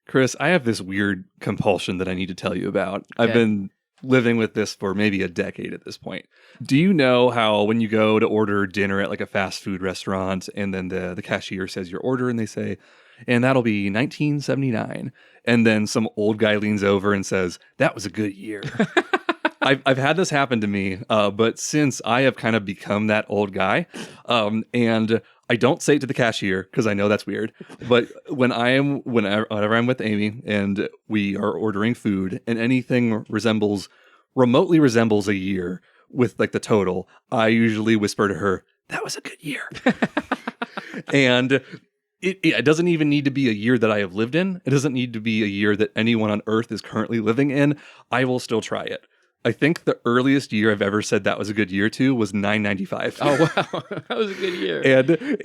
Chris, I have this weird compulsion that I need to tell you about. Okay. I've been living with this for maybe a decade at this point. Do you know how when you go to order dinner at like a fast food restaurant and then the cashier says your order and they say, and that'll be $19.79. And then some old guy leans over and says, that was a good year. I've had this happen to me, but since I have kind of become that old guy, and I don't say it to the cashier because I know that's weird. But whenever I'm with Amy and we are ordering food and anything remotely resembles a year with like the total, I usually whisper to her, "That was a good year." And it doesn't even need to be a year that I have lived in. It doesn't need to be a year that anyone on earth is currently living in. I will still try it. I think the earliest year I've ever said that was a good year to was 995. Oh, wow. That was a good year.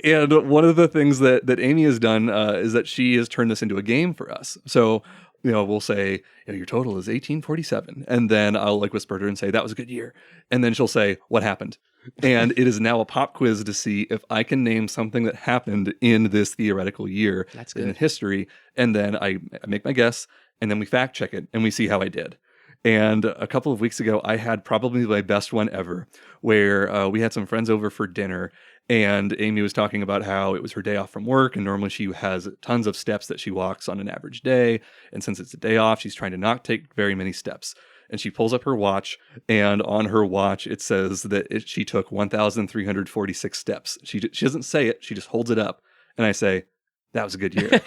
And one of the things that Amy has done is that she has turned this into a game for us. So, we'll say, your total is 1847. And then I'll like whisper to her and say, that was a good year. And then she'll say, what happened? And it is now a pop quiz to see if I can name something that happened in this theoretical year in history. And then I make my guess and then we fact check it and we see how I did. And a couple of weeks ago, I had probably my best one ever, where we had some friends over for dinner, and Amy was talking about how it was her day off from work, and normally she has tons of steps that she walks on an average day, and since it's a day off, she's trying to not take very many steps. And she pulls up her watch, and on her watch, it says that she took 1,346 steps. She doesn't say it, she just holds it up, and I say, that was a good year.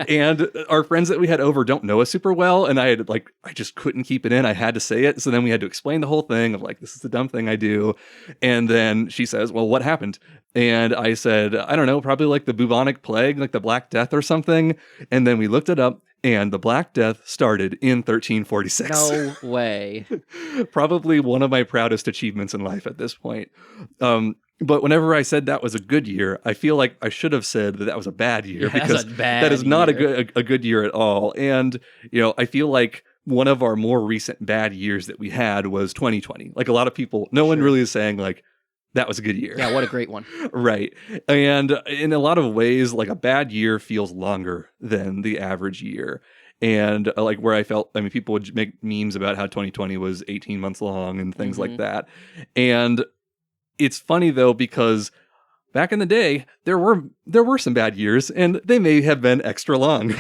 And our friends that we had over don't know us super well. And I just couldn't keep it in. I had to say it. So then we had to explain the whole thing of like, this is the dumb thing I do. And then she says, well, what happened? And I said, I don't know, probably like the bubonic plague, like the Black Death or something. And then we looked it up and the Black Death started in 1346. No way. Probably one of my proudest achievements in life at this point. But whenever I said that was a good year, I feel like I should have said that was a bad year because that is not a good year at all. And, I feel like one of our more recent bad years that we had was 2020. Like a lot of people, no one really is saying like, that was a good year. Yeah, what a great one. Right. And in a lot of ways, like a bad year feels longer than the average year. And like where I felt, people would make memes about how 2020 was 18 months long and things like that. And it's funny though, because back in the day, there were some bad years and they may have been extra long.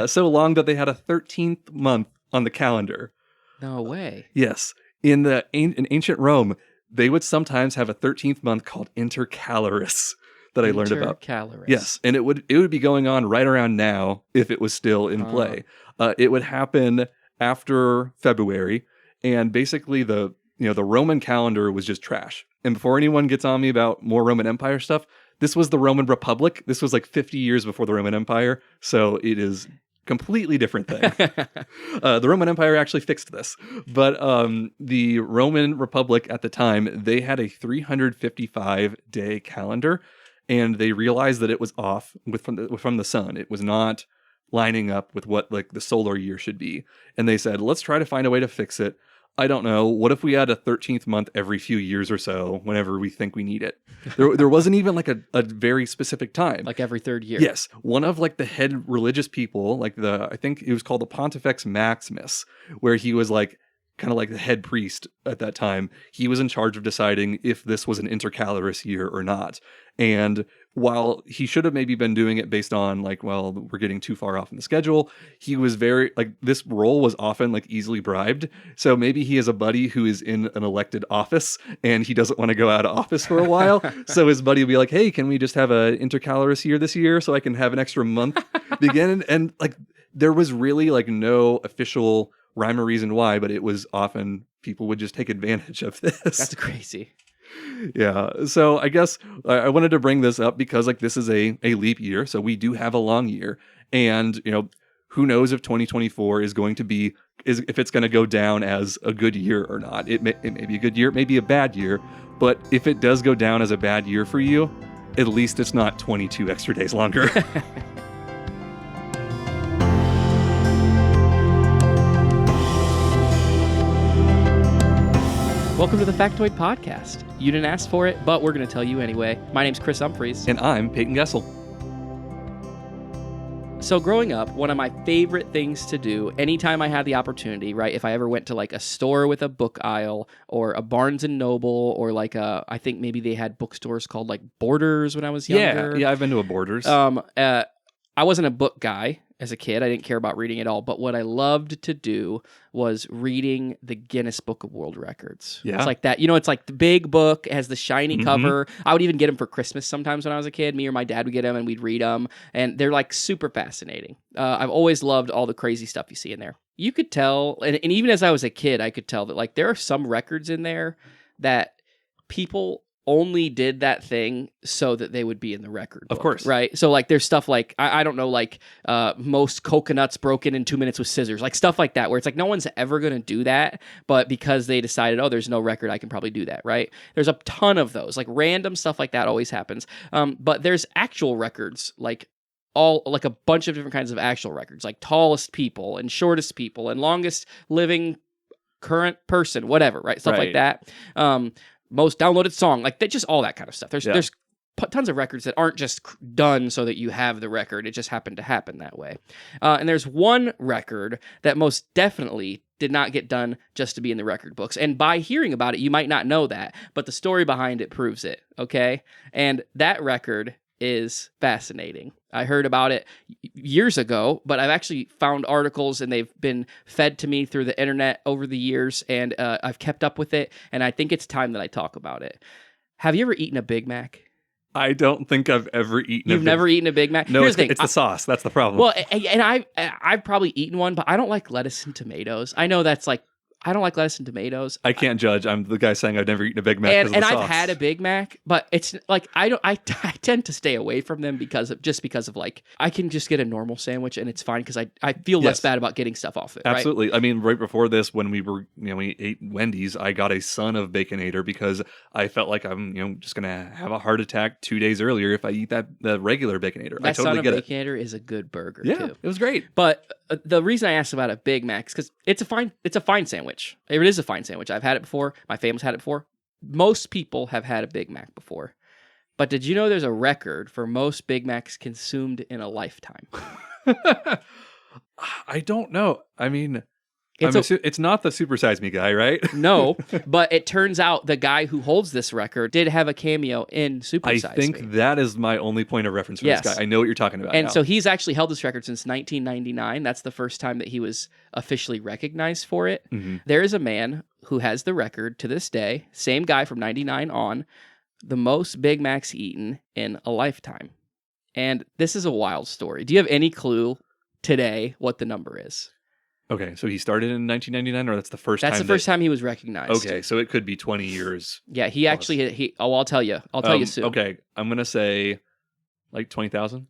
So long that they had a 13th month on the calendar. No way. Yes. In ancient Rome, they would sometimes have a 13th month called intercalaris that I learned about. Intercalaris. Yes. And it would be going on right around now if it was still in play. It would happen after February. And basically the Roman calendar was just trash. And before anyone gets on me about more Roman Empire stuff, this was the Roman Republic. This was like 50 years before the Roman Empire. So it is completely different thing. The Roman Empire actually fixed this. But the Roman Republic at the time, they had a 355-day calendar. And they realized that it was off from the sun. It was not lining up with what like the solar year should be. And they said, let's try to find a way to fix it. I don't know. What if we had a 13th month every few years or so, whenever we think we need it? There wasn't even like a very specific time. Like every third year. Yes. One of like the head religious people, I think it was called the Pontifex Maximus, where he was like kind of like the head priest at that time. He was in charge of deciding if this was an intercalaris year or not. And while he should have maybe been doing it based on like, well, we're getting too far off in the schedule, he was very like, this role was often like easily bribed. So maybe he has a buddy who is in an elected office and he doesn't want to go out of office for a while. So his buddy will be like, hey, can we just have an intercalaris year this year so I can have an extra month begin? And like, there was really like no official rhyme or reason why, but it was often people would just take advantage of this. That's crazy. Yeah. So I guess I wanted to bring this up because like this is a leap year. So we do have a long year. And, who knows if 2024 is going to be, if it's going to go down as a good year or not. It may be a good year, it may be a bad year. But if it does go down as a bad year for you, at least it's not 22 extra days longer. Welcome to the Factoid Podcast. You didn't ask for it, but we're going to tell you anyway. My name's Chris Humphreys. And I'm Payton Gessel. So growing up, one of my favorite things to do anytime I had the opportunity, right? If I ever went to like a store with a book aisle or a Barnes and Noble or like I think maybe they had bookstores called like Borders when I was younger. Yeah, I've been to a Borders. I wasn't a book guy as a kid. I didn't care about reading at all. But what I loved to do was reading the Guinness Book of World Records. Yeah. It's like that. It's like the big book. It has the shiny cover. I would even get them for Christmas sometimes when I was a kid. Me or my dad would get them and we'd read them. And they're like super fascinating. I've always loved all the crazy stuff you see in there. You could tell, and even as I was a kid, I could tell that like there are some records in there that people only did that thing so that they would be in the record book, of course, right? So like there's stuff like I don't know, like most coconuts broken in 2 minutes with scissors, like stuff like that, where it's like no one's ever going to do that, but because they decided, oh, there's no record, I can probably do that, right? There's a ton of those, like random stuff like that always happens. But there's actual records, like a bunch of different kinds of actual records, like tallest people and shortest people and longest living current person, whatever, right? Stuff like that. Most downloaded song, like that, just all that kind of stuff. There's tons of records that aren't just done so that you have the record. It just happened to happen that way. And there's one record that most definitely did not get done just to be in the record books. And by hearing about it, you might not know that, but the story behind it proves it, okay? And that record is fascinating. I heard about it years ago, but I've actually found articles and they've been fed to me through the internet over the years, and I've kept up with it, and I think it's time that I talk about it. Have you ever eaten a Big Mac? I don't think I've ever eaten You've never eaten a Big Mac? No, it's the sauce. That's the problem. Well, and I've probably eaten one, but I don't like lettuce and tomatoes. I know that's like, I don't like lettuce and tomatoes. I can't judge. I'm the guy saying I've never eaten a Big Mac. And I've had a Big Mac, but it's like I tend to stay away from them because of like I can just get a normal sandwich and it's fine because I feel less bad about getting stuff off it. Absolutely. Right? I mean, right before this, when we ate Wendy's, I got a son of Baconator because I felt like I'm just gonna have a heart attack 2 days earlier if I eat the regular Baconator. That I totally get it. Baconator is a good burger. Yeah, too. It was great. But the reason I asked about a Big Mac is because it's a fine sandwich. It is a fine sandwich. I've had it before. My family's had it before. Most people have had a Big Mac before. But did you know there's a record for most Big Macs consumed in a lifetime? I don't know. I mean, it's not the Super Size Me guy, right? No, but it turns out the guy who holds this record did have a cameo in Super Size Me. I think that is my only point of reference for this guy. I know what you're talking about. And so he's actually held this record since 1999. That's the first time that he was officially recognized for it. Mm-hmm. There is a man who has the record to this day, same guy from 99 on, the most Big Macs eaten in a lifetime. And this is a wild story. Do you have any clue today what the number is? Okay, so he started in 1999, or that's the first time? That's the first time he was recognized. Okay, so it could be 20 years. Yeah, he plus. Actually, I'll tell you. I'll tell you soon. Okay, I'm going to say like 20,000?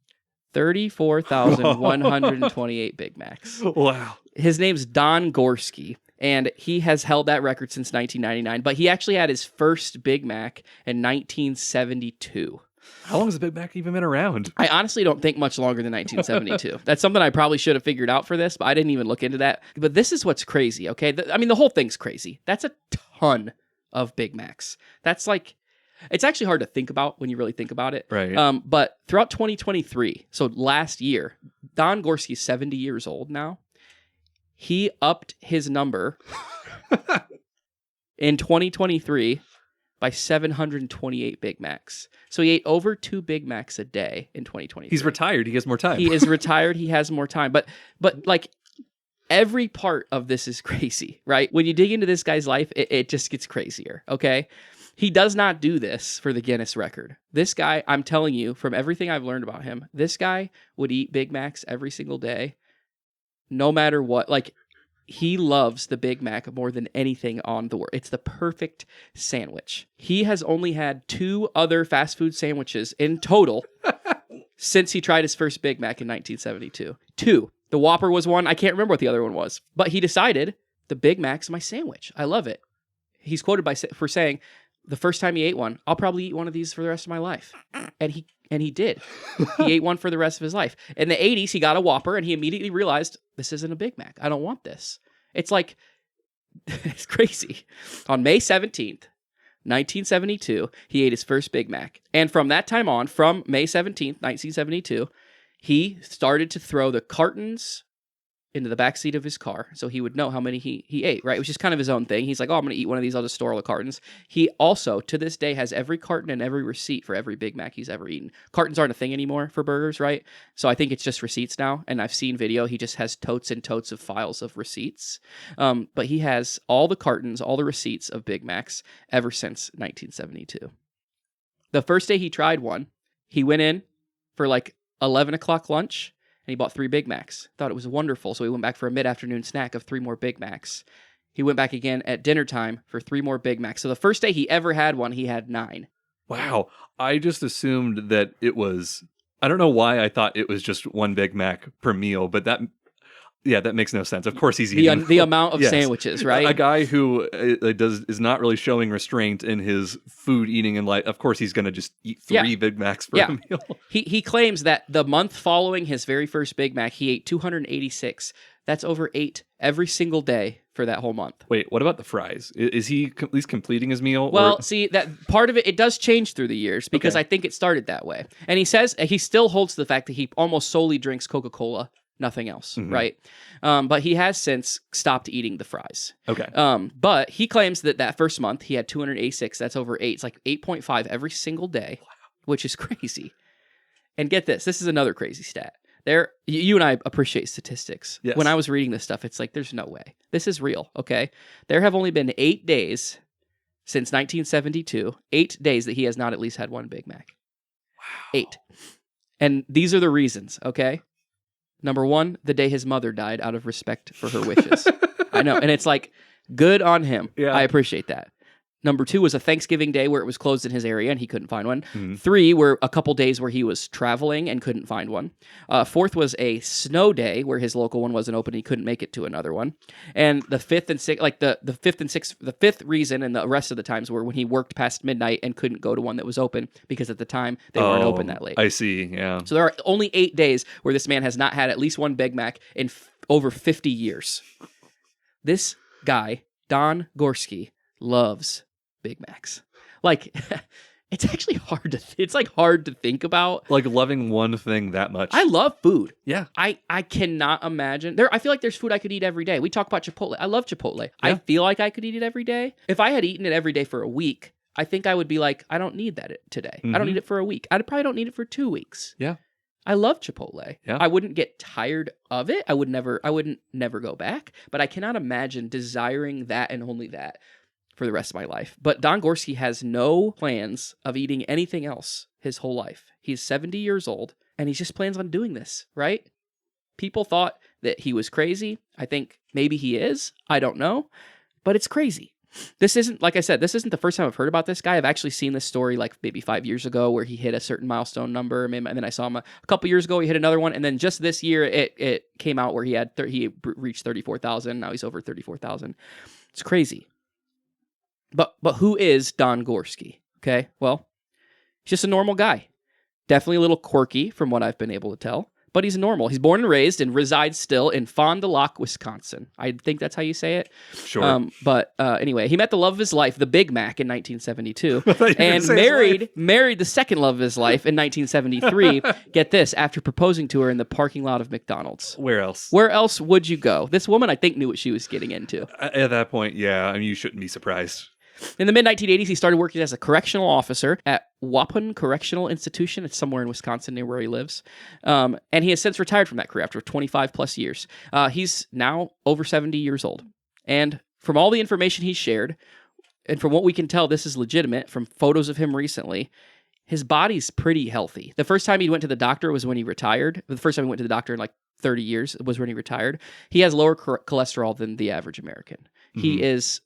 34,128 Big Macs. Wow. His name's Don Gorski, and he has held that record since 1999, but he actually had his first Big Mac in 1972. How long has the Big Mac even been around? I honestly don't think much longer than 1972. That's something I probably should have figured out for this, but I didn't even look into that. But this is what's crazy, okay? The whole thing's crazy. That's a ton of Big Macs. That's like, it's actually hard to think about when you really think about it. Right. But throughout 2023, so last year, Don Gorski's 70 years old now. He upped his number in 2023 by 728 Big Macs. So he ate over 2 Big Macs a day in 2023. He's retired. He has more time. He is retired. He has more time. But like every part of this is crazy, right? When you dig into this guy's life, it just gets crazier, okay? He does not do this for the Guinness record. This guy, I'm telling you, from everything I've learned about him, this guy would eat Big Macs every single day, no matter what. Like, he loves the Big Mac more than anything on the world. It's the perfect sandwich. He has only had 2 other fast food sandwiches in total since he tried his first Big Mac in 1972. 2. The Whopper was one. I can't remember what the other one was. But he decided, the Big Mac's my sandwich. I love it. He's quoted for saying, the first time he ate one, I'll probably eat one of these for the rest of my life. And he did. He ate one for the rest of his life. In the 80s, he got a Whopper, and he immediately realized, this isn't a Big Mac. I don't want this. It's like, it's crazy. On May 17th, 1972, he ate his first Big Mac. And from that time on, from May 17th, 1972, He started to throw the cartons into the backseat of his car so he would know how many he ate, right? It was just kind of his own thing. He's like, oh, I'm going to eat one of these. I'll just store all the cartons. He also, to this day, has every carton and every receipt for every Big Mac he's ever eaten. Cartons aren't a thing anymore for burgers, right? So I think it's just receipts now. And I've seen video. He just has totes and totes of files of receipts. But he has all the cartons, all the receipts of Big Macs ever since 1972. The first day he tried one, he went in for like 11 o'clock lunch, and he bought 3 Big Macs. Thought it was wonderful, so he went back for a mid-afternoon snack of 3 more Big Macs. He went back again at dinner time for 3 more Big Macs. So the first day he ever had one, he had 9. Wow. I just assumed that it was, I don't know why I thought it was just 1 Big Mac per meal, but that makes no sense. Of course he's eating the amount of yes. sandwiches, right? A guy who is not really showing restraint in his food eating and life. Of course he's going to just eat 3 Big Macs per meal. He claims that the month following his very first Big Mac, he ate 286. That's over 8 every single day for that whole month. Wait, what about the fries? Is he at least completing his meal? Well, see, that part of it does change through the years because I think it started that way. And he says he still holds to the fact that he almost solely drinks Coca-Cola, nothing else, right? But he has since stopped eating the fries. Okay. But he claims that first month he had 286. That's over 8. It's like 8.5 every single day, which is crazy. And get this. This is another crazy stat. You and I appreciate statistics. Yes. When I was reading this stuff, it's like, there's no way. This is real, okay? There have only been 8 days since 1972, 8 days that he has not at least had 1 Big Mac. Wow. 8. And these are the reasons, okay? Number 1, the day his mother died out of respect for her wishes. I know. And it's like, good on him. Yeah. I appreciate that. Number 2 was a Thanksgiving day where it was closed in his area and he couldn't find one. 3 were a couple days where he was traveling and couldn't find one. 4th was a snow day where his local one wasn't open. He couldn't make it to another one. And the 5th and 6th, like the 5th and 6th, the 5th reason and the rest of the times were when he worked past midnight and couldn't go to one that was open because at the time they weren't open that late. I see, yeah. So there are only 8 days where this man has not had at least 1 Big Mac in over 50 years. This guy, Don Gorski, loves Big Macs. Like, it's actually hard to think about. Like loving one thing that much. I love food. Yeah. I cannot imagine. I feel like there's food I could eat every day. We talk about Chipotle. I love Chipotle. Yeah. I feel like I could eat it every day. If I had eaten it every day for a week, I think I would be like, I don't need that today. I don't need it for a week. I probably don't need it for 2 weeks. Yeah. I love Chipotle. Yeah. I wouldn't get tired of it. I wouldn't never go back. But I cannot imagine desiring that and only that for the rest of my life. But Don Gorski has no plans of eating anything else his whole life. He's 70 years old, and he just plans on doing this, right? People thought that he was crazy. I think maybe he is. I don't know. But it's crazy. This isn't, like I said, this isn't the first time I've heard about this guy. I've actually seen this story like maybe 5 years ago where he hit a certain milestone number. And then I saw him a couple years ago, he hit another one. And then just this year, it came out where he reached 34,000. Now he's over 34,000. It's crazy. But who is Don Gorski? Okay, well, he's just a normal guy. Definitely a little quirky from what I've been able to tell, but he's normal. He's born and raised and resides still in Fond du Lac, Wisconsin. I think that's how you say it. Sure. But anyway, he met the love of his life, the Big Mac, in 1972, and married the second love of his life in 1973. Get this, after proposing to her in the parking lot of McDonald's. Where else? Where else would you go? This woman, I think, knew what she was getting into. At that point, yeah. I mean, you shouldn't be surprised. In the mid-1980s, he started working as a correctional officer at Waupun Correctional Institution. It's somewhere in Wisconsin near where he lives. And he has since retired from that career after 25 plus years. He's now over 70 years old. And from all the information he's shared, and from what we can tell, this is legitimate from photos of him recently, his body's pretty healthy. The first time he went to the doctor was when he retired. The first time he went to the doctor in like 30 years was when he retired. He has lower cholesterol than the average American. Mm-hmm. He is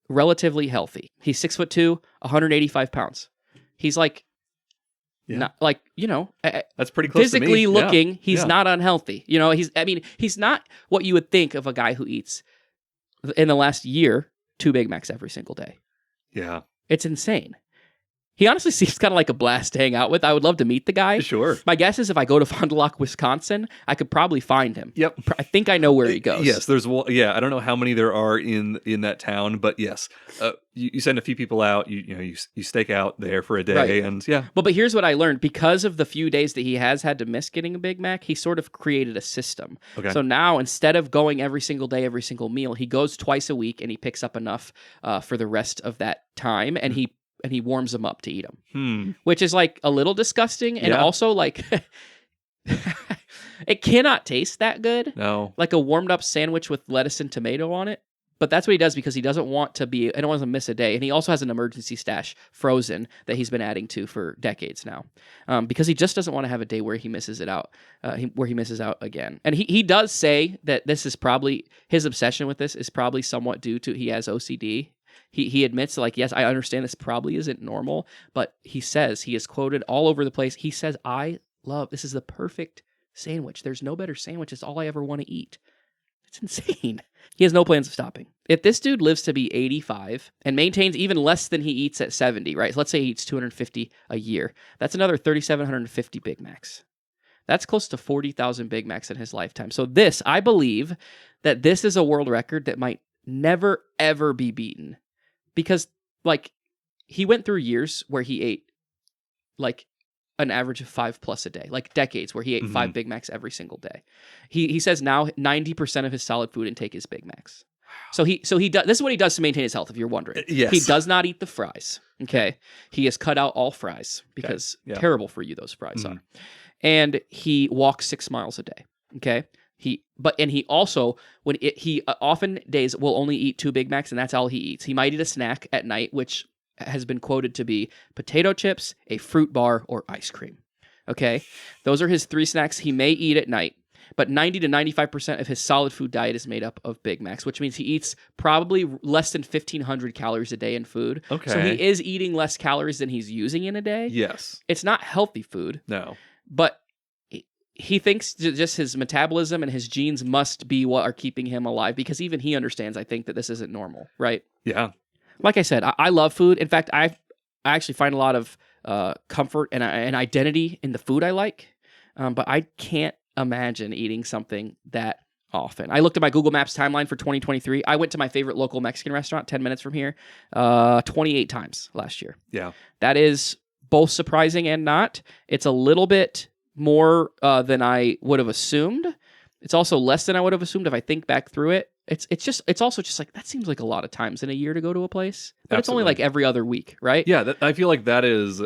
relatively healthy. He's 6'2", 185 pounds. He's like, not like, that's pretty close physically to me. looking. He's not unhealthy. He's not what you would think of a guy who eats in the last year 2 Big Macs every single day. Yeah. It's insane. He honestly seems kind of like a blast to hang out with. I would love to meet the guy. Sure. My guess is if I go to Fond du Lac, Wisconsin, I could probably find him. Yep. I think I know where he goes. Yes, there's one. Yeah, I don't know how many there are in that town, but yes, you send a few people out. You stake out there for a day, Right. and yeah. But here's what I learned. Because of the few days that he has had to miss getting a Big Mac, he sort of created a system. Okay. So now instead of going every single day, every single meal, he goes twice a week and he picks up enough for the rest of that time, and he warms them up to eat them, which is like a little disgusting, and also like it cannot taste that good. No. Like a warmed up sandwich with lettuce and tomato on it. But that's what he does because he doesn't want to miss a day. And he also has an emergency stash frozen that he's been adding to for decades now, because he just doesn't want to have a day where he misses it out, where he misses out again. And he does say that this is probably, his obsession with this is probably somewhat due to he has OCD. He admits, like, yes, I understand this probably isn't normal, but he says, he is quoted all over the place. He says, this is the perfect sandwich. There's no better sandwich. It's all I ever want to eat. It's insane. He has no plans of stopping. If this dude lives to be 85 and maintains even less than he eats at 70, right? So let's say he eats 250 a year. That's another 3,750 Big Macs. That's close to 40,000 Big Macs in his lifetime. So I believe that this is a world record that might never, ever be beaten. Because, like, he went through years where he ate, like, an average of 5+ a day, like decades where he ate 5 Big Macs every single day. He says now 90% of his solid food intake is Big Macs. So he does. This is what he does to maintain his health, if you're wondering. Yes. He does not eat the fries. Okay. He has cut out all fries because terrible for you those fries are. And he walks 6 miles a day. Okay. He also, often days will only eat 2 Big Macs, and that's all he eats. He might eat a snack at night, which has been quoted to be potato chips, a fruit bar, or ice cream. Okay? Those are his 3 snacks he may eat at night, but 90 to 95% of his solid food diet is made up of Big Macs, which means he eats probably less than 1,500 calories a day in food. Okay. So he is eating less calories than he's using in a day. Yes. It's not healthy food. No. But he thinks just his metabolism and his genes must be what are keeping him alive, because even he understands, I think, that this isn't normal, right? Yeah. Like I said, I love food. In fact, I actually find a lot of comfort and identity in the food I like, but I can't imagine eating something that often. I looked at my Google Maps timeline for 2023. I went to my favorite local Mexican restaurant 10 minutes from here 28 times last year. Yeah. That That is both surprising and not. It's a little bit more than I would have assumed. It's also less than I would have assumed if I think back through it. It's also just like, that seems like a lot of times in a year to go to a place, but It's only like every other week, right? Yeah, I feel like that is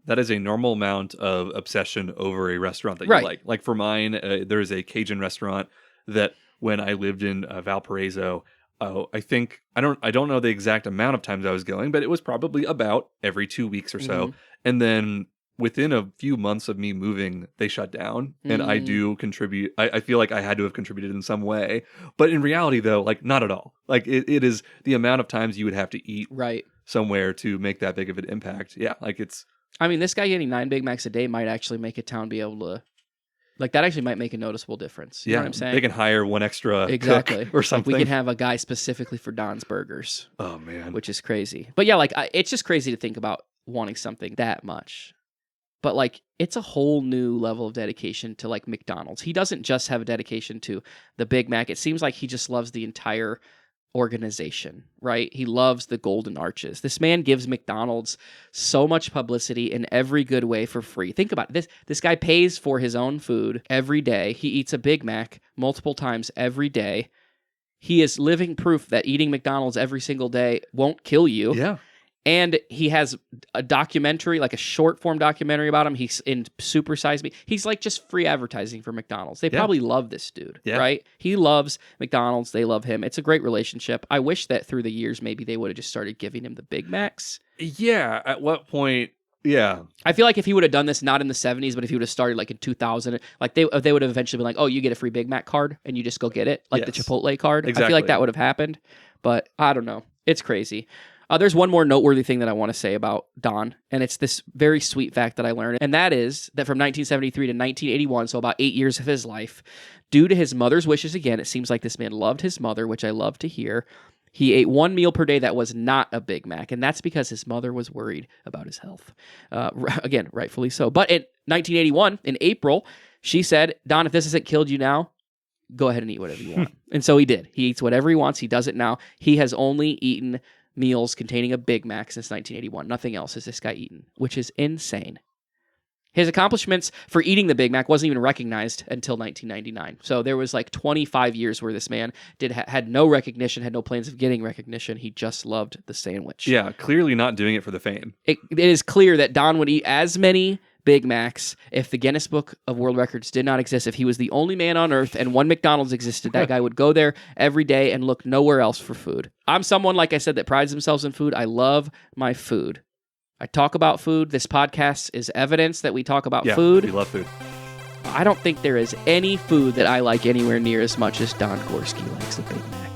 a normal amount of obsession over a restaurant that you Right. like. Like for mine, there is a Cajun restaurant that when I lived in Valparaiso, I think I don't know the exact amount of times I was going, but it was probably about every 2 weeks or so. And then within a few months of me moving, they shut down, and I do contribute. I feel like I had to have contributed in some way, but in reality, though, like not at all. Like it is the amount of times you would have to eat Right. somewhere to make that big of an impact. Yeah, like it's. I mean, this guy getting 9 Big Macs a day might actually make a town be able to, like, that actually might make a noticeable difference. You know what I'm saying? They can hire one extra Exactly. cook or something. Like, we can have a guy specifically for Don's Burgers. Oh man, Which is crazy. But yeah, like, it's just crazy to think about wanting something that much. But like, it's a whole new level of dedication to like McDonald's. He doesn't just have a dedication to the Big Mac. It seems like he just loves the entire organization, right? He loves the golden arches. This man gives McDonald's so much publicity in every good way for free. Think about it. This guy pays for his own food every day. He eats a Big Mac multiple times every day. He is living proof that eating McDonald's every single day won't kill you. yeah. And he has a documentary, like a short form documentary about him. He's in Super Size Me. He's like just free advertising for McDonald's. They probably love this dude, right? He loves McDonald's. They love him. It's a great relationship. I wish that through the years, maybe they would have just started giving him the Big Macs. Yeah. At what point? Yeah. I feel like if he would have done this, not in the 70s, but if he would have started like in 2000, like they would have eventually been like, oh, you get a free Big Mac card and you just go get it, like the Chipotle card. Exactly. I feel like that would have happened, but I don't know. It's crazy. There's one more noteworthy thing that I want to say about Don, and it's this very sweet fact that I learned, and that is that from 1973 to 1981, so about 8 years of his life, due to his mother's wishes, again, it seems like this man loved his mother, which I love to hear, He ate one meal per day that was not a Big Mac, and that's because his mother was worried about his health. Again, rightfully so. But in 1981, in April, she said, Don, if this hasn't killed you now, go ahead and eat whatever you want. And so he did. He eats whatever he wants. He does it now. He has only eaten meals containing a Big Mac since 1981. Nothing else has this guy eaten, which is insane. His accomplishments for eating the Big Mac wasn't even recognized until 1999. So there was like 25 years where this man had no recognition, had no plans of getting recognition. He just loved the sandwich. Yeah, clearly not doing it for the fame. It is clear that Don would eat as many Big Macs if the Guinness Book of World Records did not exist. If he was the only man on earth and one McDonald's existed, that guy would go there every day and look nowhere else for food. I'm someone, like I said, that prides themselves in food. I love my food. I talk about food. This podcast is evidence that we talk about food. We love food. I don't think there is any food that I like anywhere near as much as Don Gorski likes the Big Mac.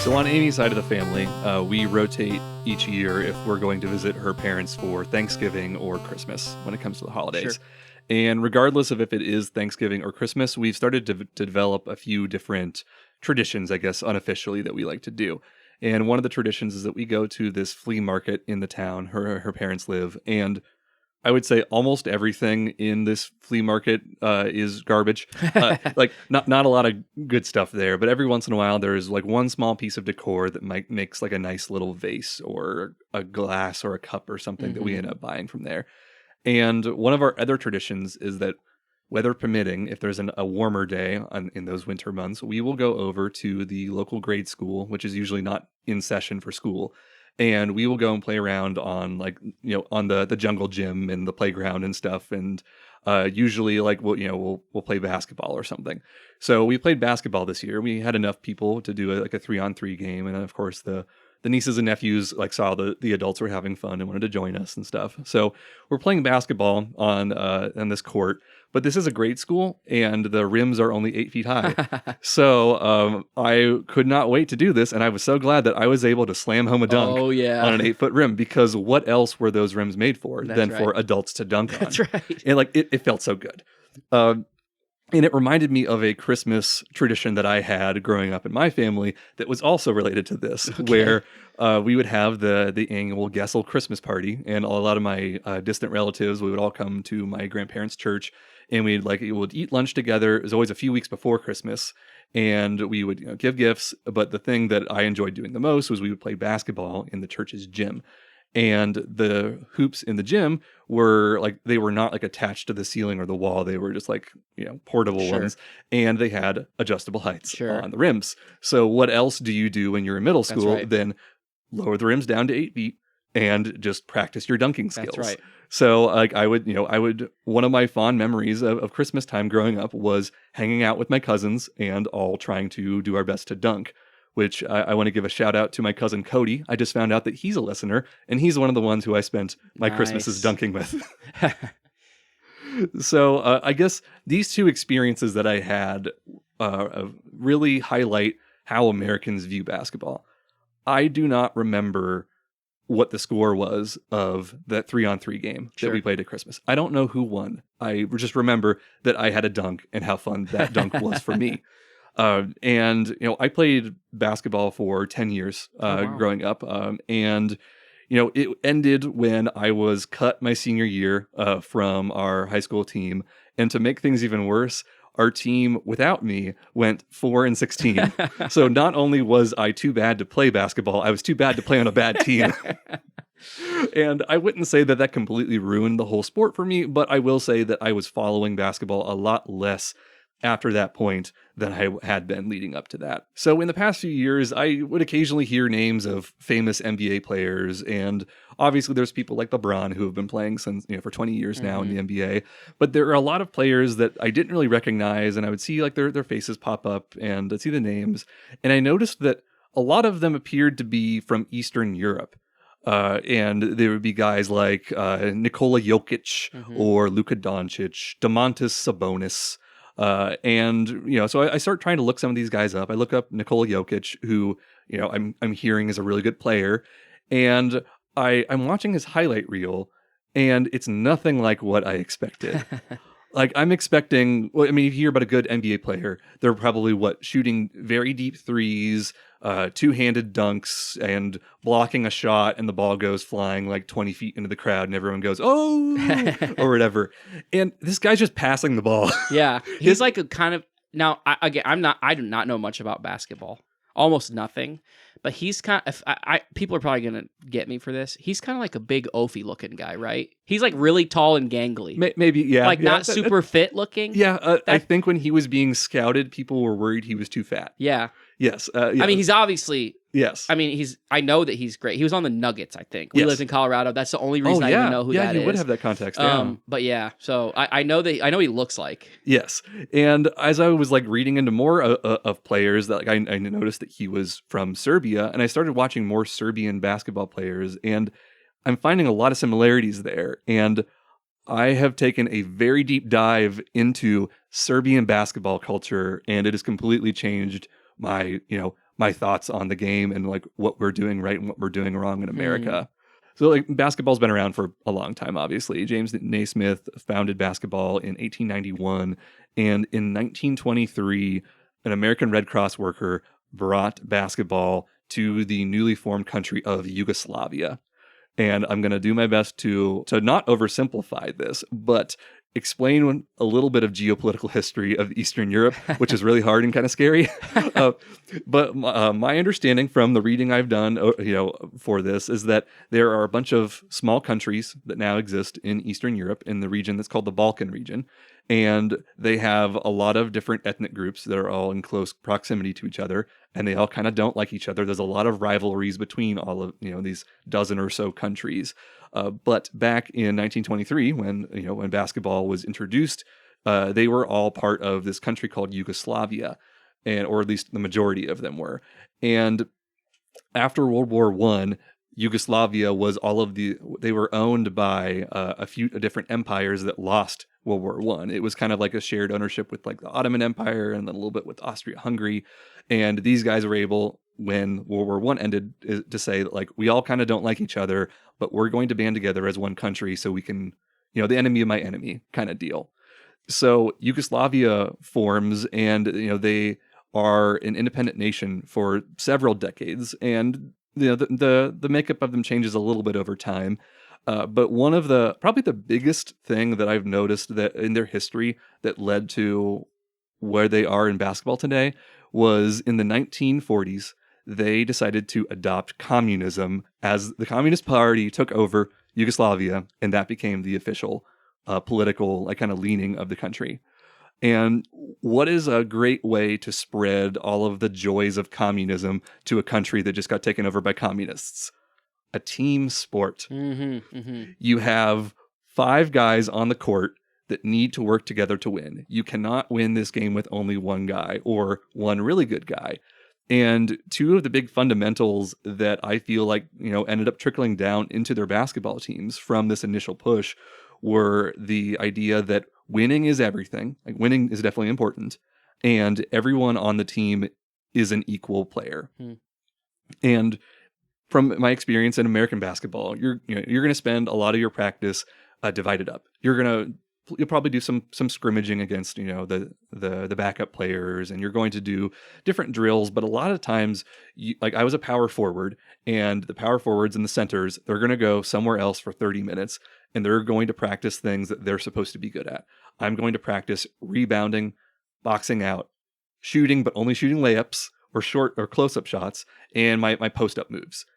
So on Amy's side of the family, we rotate each year if we're going to visit her parents for Thanksgiving or Christmas when it comes to the holidays. Sure. And regardless of if it is Thanksgiving or Christmas, we've started to develop a few different traditions, I guess, unofficially that we like to do. And one of the traditions is that we go to this flea market in the town her parents live. And I would say almost everything in this flea market is garbage. Like not a lot of good stuff there, but every once in a while there's like one small piece of decor that makes like a nice little vase or a glass or a cup or something that we end up buying from there. And one of our other traditions is that, weather permitting, if there's a warmer day in those winter months, we will go over to the local grade school, which is usually not in session for school, and we will go and play around on on the jungle gym and the playground and stuff. And usually we'll play basketball or something. So we played basketball this year. We had enough people to do a 3-on-3 game, and of course the nieces and nephews saw the adults were having fun and wanted to join us and stuff. So we're playing basketball on this court, but this is a grade school and the rims are only 8 feet high. So I could not wait to do this, and I was so glad that I was able to slam home a dunk on an 8-foot rim, because what else were those rims made for for adults to dunk on? That's right. And it felt so good. And it reminded me of a Christmas tradition that I had growing up in my family that was also related to this, where we would have the annual Gessel Christmas party, and a lot of my distant relatives, we would all come to my grandparents' church, and we would eat lunch together. It was always a few weeks before Christmas, and we would give gifts. But the thing that I enjoyed doing the most was we would play basketball in the church's gym. And the hoops in the gym were they were not attached to the ceiling or the wall. They were just portable ones, and they had adjustable heights on the rims. So what else do you do when you're in middle school than lower the rims down to 8 feet and just practice your dunking skills? That's right. So I would one of my fond memories of Christmas time growing up was hanging out with my cousins and all trying to do our best to dunk, which I want to give a shout out to my cousin Cody. I just found out that he's a listener, and he's one of the ones who I spent my Christmases dunking with. So I guess these two experiences that I had really highlight how Americans view basketball. I do not remember what the score was of that 3-on-3 game that we played at Christmas. I don't know who won. I just remember that I had a dunk and how fun that dunk was for me. And I played basketball for 10 years growing up, and it ended when I was cut my senior year from our high school team. And to make things even worse, our team without me went 4-16. So not only was I too bad to play basketball, I was too bad to play on a bad team. And I wouldn't say that completely ruined the whole sport for me, but I will say that I was following basketball a lot less after that point than I had been leading up to that. So in the past few years, I would occasionally hear names of famous NBA players, and obviously there's people like LeBron who have been playing since for 20 years now in the NBA. But there are a lot of players that I didn't really recognize, and I would see their faces pop up and I'd see the names, and I noticed that a lot of them appeared to be from Eastern Europe. And there would be guys like Nikola Jokic or Luka Doncic, Domantas Sabonis. So I start trying to look some of these guys up. I look up Nikola Jokic, who, I'm hearing is a really good player. And I'm watching his highlight reel, and it's nothing like what I expected. Like, I'm expecting, well, I mean, if you hear about a good NBA player, they're probably shooting very deep threes, two-handed dunks, and blocking a shot, and the ball goes flying like 20 feet into the crowd, and everyone goes, oh, or whatever. And this guy's just passing the ball. Yeah, he's like a kind of now. I do not know much about basketball, almost nothing. But he's kind of, people are probably gonna get me for this. He's kind of like a big Ophi looking guy, right? He's like really tall and gangly, Maybe, yeah, like yeah, not super fit looking. Yeah, I think when he was being scouted, people were worried he was too fat. Yeah. Yes. I mean, he's obviously. Yes. I mean, I know that he's great. He was on the Nuggets, I think. We Yes. lived in Colorado. That's the only reason I even know who that is. Yeah, you would have that context. Yeah. But yeah, so I know he looks like. Yes. And as I was like reading into more of players, that like I noticed that he was from Serbia, and I started watching more Serbian basketball players, and I'm finding a lot of similarities there. And I have taken a very deep dive into Serbian basketball culture, and it has completely changed my thoughts on the game and like what we're doing right and what we're doing wrong in America. So like basketball's been around for a long time, obviously. James Naismith founded basketball in 1891, and in 1923, an American Red Cross worker brought basketball to the newly formed country of Yugoslavia. And I'm going to do my best to not oversimplify this, but explain a little bit of geopolitical history of Eastern Europe, which is really hard and kind of scary. But my understanding from the reading I've done, for this is that there are a bunch of small countries that now exist in Eastern Europe in the region that's called the Balkan region. And they have a lot of different ethnic groups that are all in close proximity to each other, and they all kind of don't like each other. There's a lot of rivalries between all of these dozen or so countries. But back in 1923, when basketball was introduced, they were all part of this country called Yugoslavia, or at least the majority of them were. And after World War I, Yugoslavia was they were owned by a few different empires that lost World War I. It was kind of like a shared ownership with like the Ottoman Empire and then a little bit with Austria-Hungary. And these guys were able, when World War I ended, to say like, we all kind of don't like each other, but we're going to band together as one country so we can, the enemy of my enemy kind of deal. So Yugoslavia forms, and they are an independent nation for several decades, and the makeup of them changes a little bit over time. But one of probably the biggest thing that I've noticed that in their history that led to where they are in basketball today was in the 1940s. They decided to adopt communism as the Communist Party took over Yugoslavia, and that became the official political kind of leaning of the country. And what is a great way to spread all of the joys of communism to a country that just got taken over by communists? A team sport. Mm-hmm, mm-hmm. You have 5 guys on the court that need to work together to win. You cannot win this game with only one guy or one really good guy. And 2 of the big fundamentals that I feel like, ended up trickling down into their basketball teams from this initial push were the idea that winning is everything. Like, winning is definitely important, and everyone on the team is an equal player. And from my experience in American basketball, you're going to spend a lot of your practice divided up. You'll probably do some scrimmaging against the backup players, and you're going to do different drills. But a lot of times, I was a power forward, and the power forwards and the centers, they're going to go somewhere else for 30 minutes, and they're going to practice things that they're supposed to be good at. I'm going to practice rebounding, boxing out, shooting, but only shooting layups or short or close-up shots, and my post-up moves.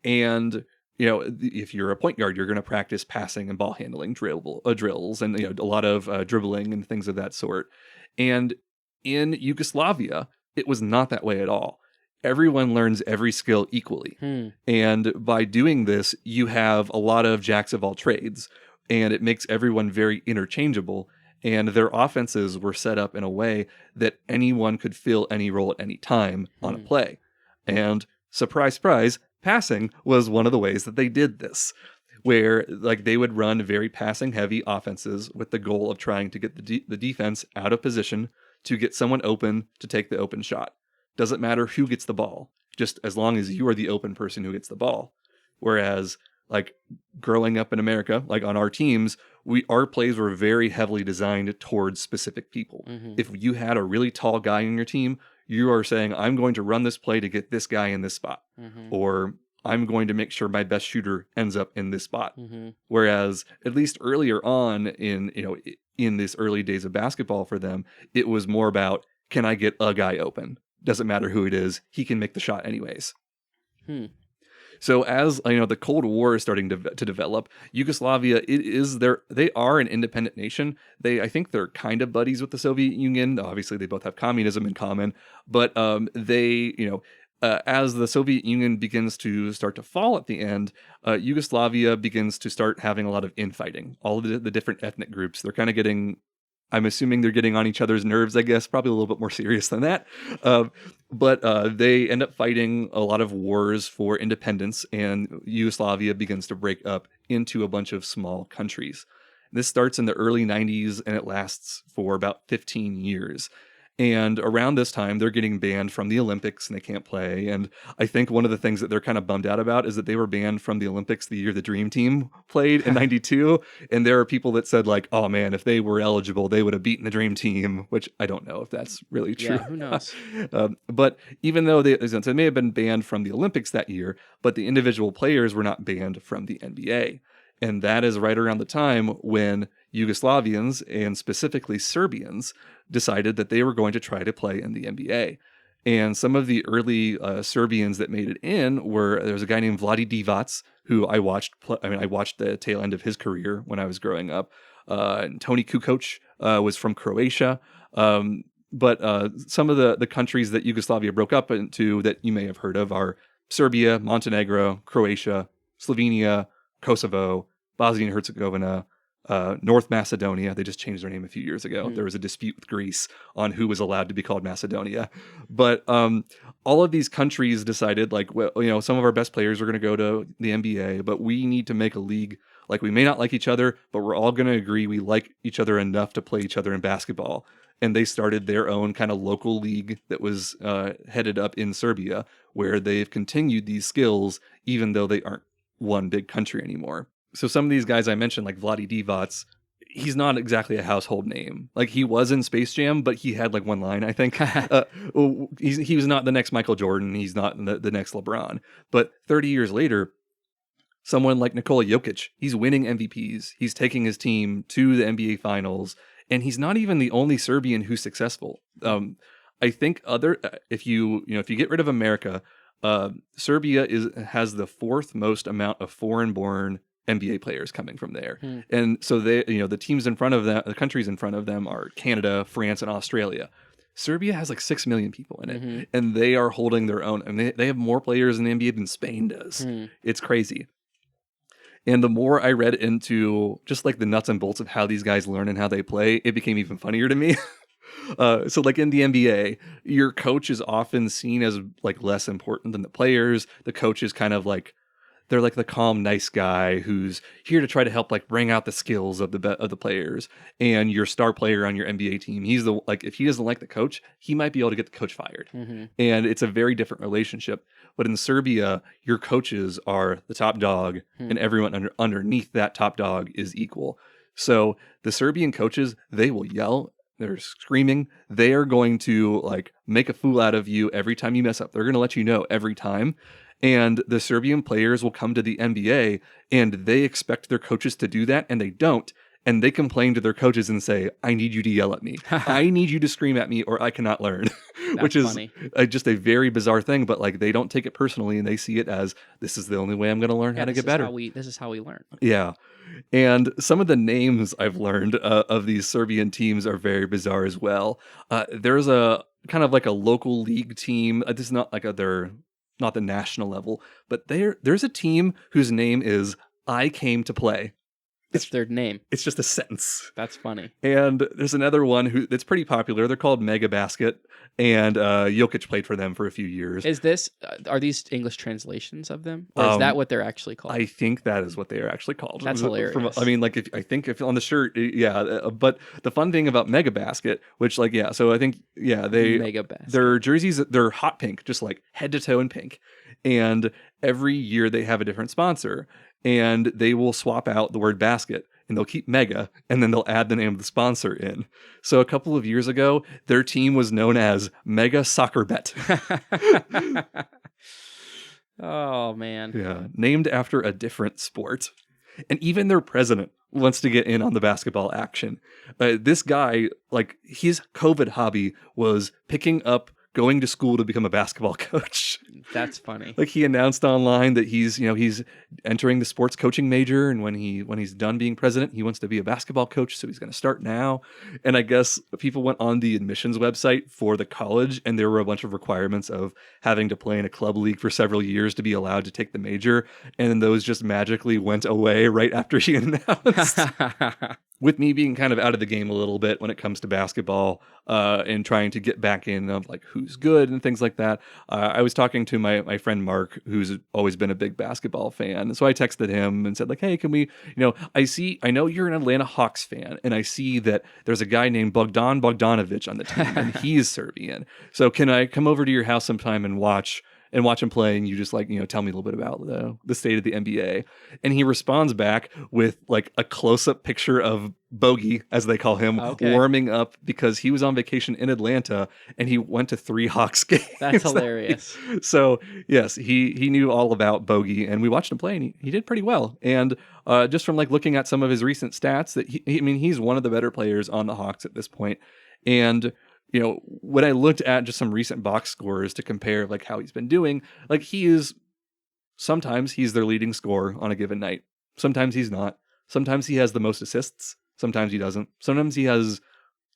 And if you're a point guard, you're going to practice passing and ball handling drills, and a lot of dribbling and things of that sort. And in Yugoslavia, it was not that way at all. Everyone learns every skill equally. And by doing this, you have a lot of jacks of all trades, and it makes everyone very interchangeable. And their offenses were set up in a way that anyone could fill any role at any time on a play. And surprise, surprise, passing was one of the ways that they did this, where they would run very passing heavy offenses with the goal of trying to get the defense out of position to get someone open to take the open shot. Doesn't matter who gets the ball, just as long as you are the open person who gets the ball. Whereas like growing up in America, like on our teams, our plays were very heavily designed towards specific people. Mhm. If you had a really tall guy in your team, you are saying, I'm going to run this play to get this guy in this spot. Mhm. Or I'm going to make sure my best shooter ends up in this spot. Mhm. Whereas at least earlier on in this early days of basketball for them, it was more about, can I get a guy open? Doesn't matter who it is. He can make the shot anyways. Hmm. So as the Cold War is starting to develop, Yugoslavia they are an independent nation. I think they're kind of buddies with the Soviet Union. Obviously, they both have communism in common, but as the Soviet Union begins to start to fall at the end, Yugoslavia begins to start having a lot of infighting. All of the different ethnic groups, they're kind of getting. I'm assuming they're getting on each other's nerves, I guess, probably a little bit more serious than that. But they end up fighting a lot of wars for independence, and Yugoslavia begins to break up into a bunch of small countries. This starts in the early 90s, and it lasts for about 15 years. And around this time, they're getting banned from the Olympics and they can't play. And I think one of the things that they're kind of bummed out about is that they were banned from the Olympics the year the Dream Team played in 92. And there are people that said like, oh man, if they were eligible, they would have beaten the Dream Team, which I don't know if that's really true. Yeah, who knows? But even though they may have been banned from the Olympics that year, but the individual players were not banned from the NBA. And that is right around the time when Yugoslavians, and specifically Serbians, decided that they were going to try to play in the NBA. And some of the early Serbians that made it in there was a guy named Vlade Divac, who I watched the tail end of his career when I was growing up. And Toni Kukoc was from Croatia. But some of the countries that Yugoslavia broke up into that you may have heard of are Serbia, Montenegro, Croatia, Slovenia, Kosovo, Bosnia and Herzegovina, North Macedonia. They just changed their name a few years ago. There was a dispute with Greece on who was allowed to be called Macedonia. But all of these countries decided, like, well, some of our best players are going to go to the NBA, but we need to make a league. Like, we may not like each other, but we're all going to agree we like each other enough to play each other in basketball. And they started their own kind of local league that was headed up in Serbia, where they've continued these skills, even though they aren't one big country anymore. So some of these guys I mentioned, like Vlade Divac, he's not exactly a household name. Like, he was in Space Jam, but he had like one line, I think. He was not the next Michael Jordan. He's not the next LeBron. But 30 years later, someone like Nikola Jokic, he's winning MVPs. He's taking his team to the NBA Finals, and he's not even the only Serbian who's successful. I think if you get rid of America, Serbia has the fourth most amount of foreign-born NBA players coming from there. And so the teams in front of them, the countries in front of them are Canada, France, and Australia. Serbia has like 6 million people in it, and they are holding their own. I mean, they have more players in the NBA than Spain does. It's crazy. And the more I read into just like the nuts and bolts of how these guys learn and how they play, it became even funnier to me. So like in the NBA, your coach is often seen as like less important than the players. The coach is kind of like, they're like the calm, nice guy who's here to try to help like bring out the skills of the players. And your star player on your NBA team, if he doesn't like the coach, he might be able to get the coach fired. And it's a very different relationship. But in Serbia, your coaches are the top dog, and everyone underneath that top dog is equal. So the Serbian coaches, they will yell. They're screaming. They are going to like make a fool out of you every time you mess up. They're going to let you know every time. And the Serbian players will come to the NBA and they expect their coaches to do that, and they don't. And they complain to their coaches and say, I need you to yell at me. I need you to scream at me or I cannot learn. Which is just a very bizarre thing, but like they don't take it personally and they see it as, this is the only way I'm going to learn how to get better. This is how we learn. Yeah. And some of the names I've learned of these Serbian teams are very bizarre as well. There's a kind of like a local league team. This is not like they're not the national level, but there's a team whose name is I Came to Play. It's their name. It's just a sentence. That's funny. Are these English translations of them? Or is that what they're actually called? I think that is what they are actually called. That's hilarious. If on the shirt, but the fun thing about Mega Basket, which so I think, Mega Basket. their jerseys, they're hot pink, just like head to toe in pink. And every year they have a different sponsor, and they will swap out the word basket, and they'll keep mega, and then they'll add the name of the sponsor in. So a couple of years ago, their team was known as Mega Soccer Bet. Oh, man. Yeah, named after a different sport. And even their president wants to get in on the basketball action. This guy, like, his COVID hobby was picking up going to school to become a basketball coach. That's funny. Like, he announced online that he's entering the sports coaching major, and when he's done being president, he wants to be a basketball coach, so he's going to start now. And I guess people went on the admissions website for the college, and there were a bunch of requirements of having to play in a club league for several years to be allowed to take the major, and then those just magically went away right after he announced. With me being kind of out of the game a little bit when it comes to basketball, and trying to get back in of like who's good and things like that, I was talking to my friend Mark, who's always been a big basketball fan. So I texted him and said, like, hey, can we, I know you're an Atlanta Hawks fan, and I see that there's a guy named Bogdan Bogdanovic on the team, and he's Serbian. So can I come over to your house sometime and watch him play, and you just tell me a little bit about the state of the NBA. And he responds back with like a close-up picture of Bogey, as they call him, warming up because he was on vacation in Atlanta and he went to 3 Hawks games. That's hilarious. So yes, he knew all about Bogey, and we watched him play, and he did pretty well. And just from like looking at some of his recent stats, that he's one of the better players on the Hawks at this point. And when I looked at just some recent box scores to compare like how he's been doing, like sometimes he's their leading scorer on a given night. Sometimes he's not. Sometimes he has the most assists. Sometimes he doesn't. Sometimes he has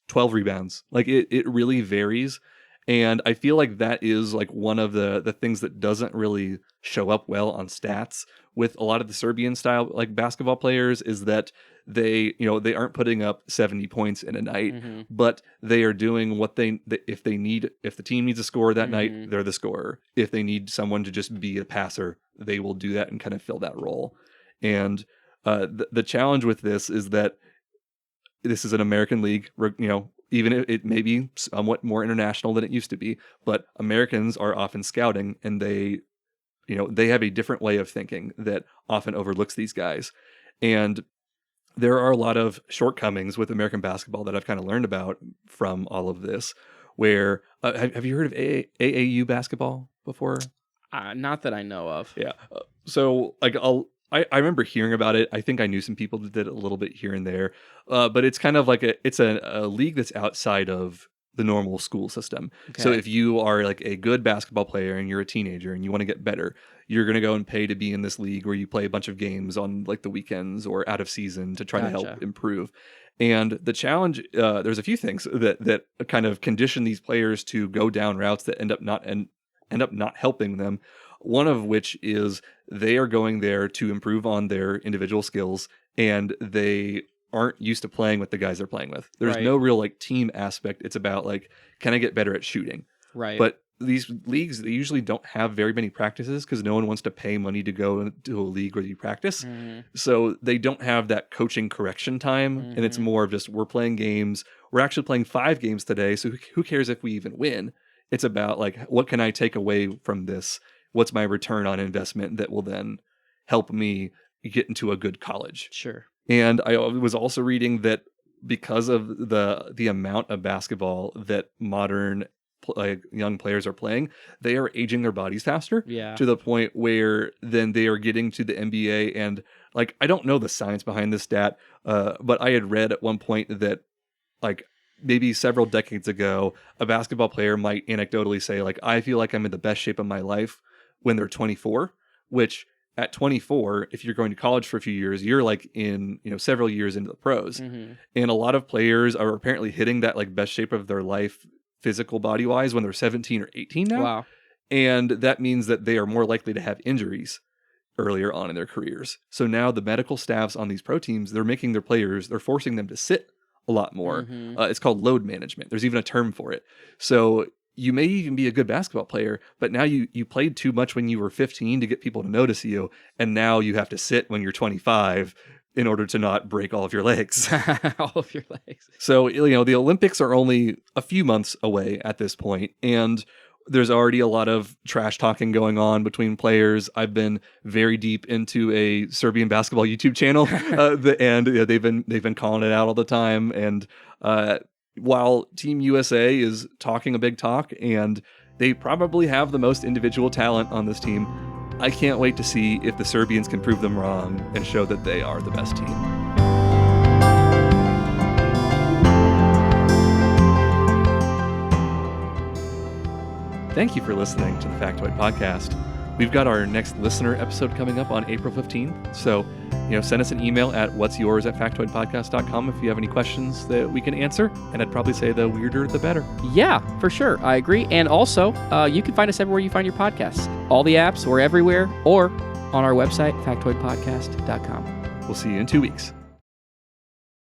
12 rebounds. Like it really varies. And I feel like that is like one of the things that doesn't really show up well on stats with a lot of the Serbian style like basketball players, is that they aren't putting up 70 points in a night, but they are doing what if the team needs a scorer that night, they're the scorer. If they need someone to just be a passer, they will do that and kind of fill that role. And the challenge with this is that this is an American league, even if it may be somewhat more international than it used to be, but Americans are often scouting, and they have a different way of thinking that often overlooks these guys. And there are a lot of shortcomings with American basketball that I've kind of learned about from all of this, where have you heard of AAU basketball before? Not that I know of. Yeah. So like I remember hearing about it. I think I knew some people that did it a little bit here and there, but it's kind of like it's a league that's outside of the normal school system. Okay. So if you are like a good basketball player and you're a teenager and you want to get better, you're going to go and pay to be in this league where you play a bunch of games on like the weekends or out of season to try to help improve. And the challenge, there's a few things that kind of condition these players to go down routes that end up not helping them. One of which is they are going there to improve on their individual skills, and they aren't used to playing with the guys they're playing with. There's no real like team aspect. It's about like, can I get better at shooting? Right. But these leagues, they usually don't have very many practices because no one wants to pay money to go into a league where you practice. So they don't have that coaching correction time. And it's more of just, we're playing games. We're actually playing 5 games today. So who cares if we even win? It's about like, what can I take away from this? What's my return on investment that will then help me get into a good college? Sure. And I was also reading that because of the amount of basketball that modern young players are playing, they are aging their bodies faster. Yeah. To the point where then they are getting to the NBA. And like, I don't know the science behind this stat, but I had read at one point that like maybe several decades ago, a basketball player might anecdotally say like, I feel like I'm in the best shape of my life when they're 24, which at 24, if you're going to college for a few years, you're like in, several years into the pros. And a lot of players are apparently hitting that like best shape of their life, physical body wise, when they're 17 or 18 now. Wow. And that means that they are more likely to have injuries earlier on in their careers. So now the medical staffs on these pro teams, they're forcing them to sit a lot more. It's called load management. There's even a term for it. So you may even be a good basketball player, but now you played too much when you were 15 to get people to notice you. And now you have to sit when you're 25 in order to not break all of your legs. All of your legs. So, the Olympics are only a few months away at this point. And there's already a lot of trash talking going on between players. I've been very deep into a Serbian basketball YouTube channel, and they've been calling it out all the time. And while Team USA is talking a big talk, and they probably have the most individual talent on this team, I can't wait to see if the Serbians can prove them wrong and show that they are the best team. Thank you for listening to the Factoid Podcast. We've got our next listener episode coming up on April 15th. So, send us an email at whatsyours@factoidpodcast.com if you have any questions that we can answer. And I'd probably say the weirder, the better. Yeah, for sure. I agree. And also, you can find us everywhere you find your podcasts. All the apps, we're everywhere, or on our website, factoidpodcast.com. We'll see you in 2 weeks.